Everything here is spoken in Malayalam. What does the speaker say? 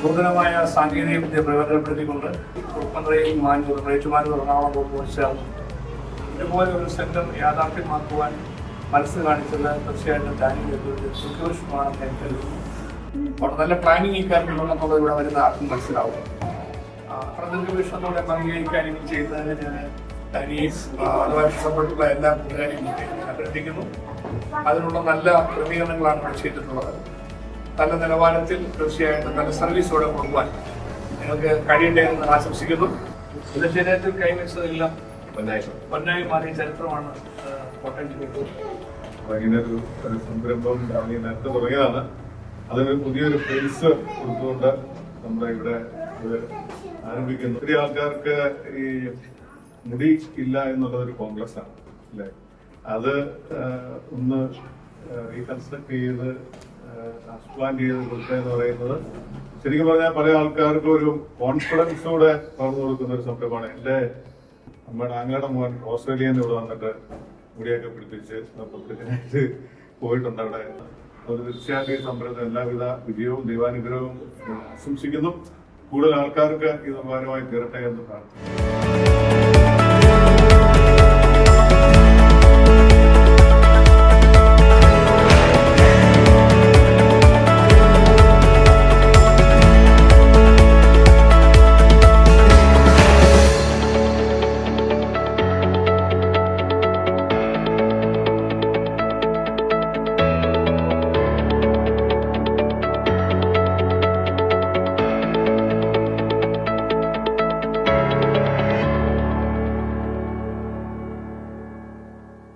നൂതനമായ സാങ്കേതിക വിദ്യ പ്രയോജനപ്പെടുത്തിക്കൊണ്ട് കുറുപ്പന്തറയും മാനൂർ റേറ്റുമാനൂർ എറണാകുളം തോന്നുവച്ചാൽ ഇതുപോലെ ഒരു സെന്റർ യാഥാർത്ഥ്യമാക്കുവാൻ മനസ്സ് കാണിച്ചത് തീർച്ചയായിട്ടും ഡാനിയുടെ സുഖോഷമാണെന്ന് ഞാൻ കരുതുന്നു. അവിടെ നല്ല പ്ലാനിങ് ഈ കാര്യത്തിലുണ്ടെന്നുള്ളത് ഇവിടെ വരുന്ന ആർക്കും മനസ്സിലാവും. അത്ര ദീർഘവീക്ഷണത്തോടെ അംഗീകരിക്കാൻ ഇനി ചെയ്യുന്നതിന് ഞാൻ ഡാനിയേഴ്സ് അതുമായി ഇഷ്ടപ്പെട്ടുള്ള എല്ലാ കൂട്ടുകാരെയും അഭ്യർത്ഥിക്കുന്നു. അതിനുള്ള നല്ല ക്രമീകരണങ്ങളാണ് ഇവിടെ ചെയ്തിട്ടുള്ളത്. നല്ല നിലവാരത്തിൽ തീർച്ചയായിട്ടും നല്ല സർവീസോടെ കൊടുക്കുവാൻ നിങ്ങൾക്ക് കഴിയട്ടെ എന്ന് ആശംസിക്കുന്നു. ഇത് ശരീരത്തിൽ കൈവച്ചതെല്ലാം പൊന്നായി മാറിയ ചരിത്രമാണ് കോട്ടയം ജില്ലയിൽ. ഇങ്ങനെ ഒരു സംരംഭം നേരത്തെ തുടങ്ങിയതാണ്. അതിന് പുതിയൊരു ഫേസ് കൊടുത്തുകൊണ്ട് നമ്മുടെ ഇവിടെ ആരംഭിക്കുന്നു. ഒത്തിരി ആൾക്കാർക്ക് ഈ മുടി ഇല്ല എന്നുള്ളതൊരു കോംപ്ലക്സ് ആണ് അല്ലേ? അത് ഒന്ന് റീകൺസ്ട്രക്ട് ചെയ്ത് ട്രാൻസ്പ്ലാന്റ് ചെയ്ത് കൊടുക്കുക എന്ന് പറയുന്നത് ശരിക്കും പറഞ്ഞാൽ പല ആൾക്കാർക്കും ഒരു കോൺഫിഡൻസോടെ പകർന്നു കൊടുക്കുന്ന ഒരു സംരംഭമാണ്. എൻ്റെ അമ്മയുടെ ആങ്ങളുടെ മോൻ ഓസ്ട്രേലിയയിൽ നിന്ന് ഇവിടെ വന്നിട്ട് മുടിയൊക്കെ പിടിപ്പിച്ച് പബ്ലിക്കിനായിട്ട് പോയിട്ടുണ്ട് അവിടെ. അത് തീർച്ചയായിട്ടും ഈ സംരംഭം എല്ലാവിധ വിജയവും ദൈവാനുഗ്രഹവും ആശംസിക്കുന്നു. കൂടുതൽ ആൾക്കാർക്ക് ഇത് ഉപകാരമായി തീരട്ടെ എന്ന് പ്രാർത്ഥിക്കുന്നു.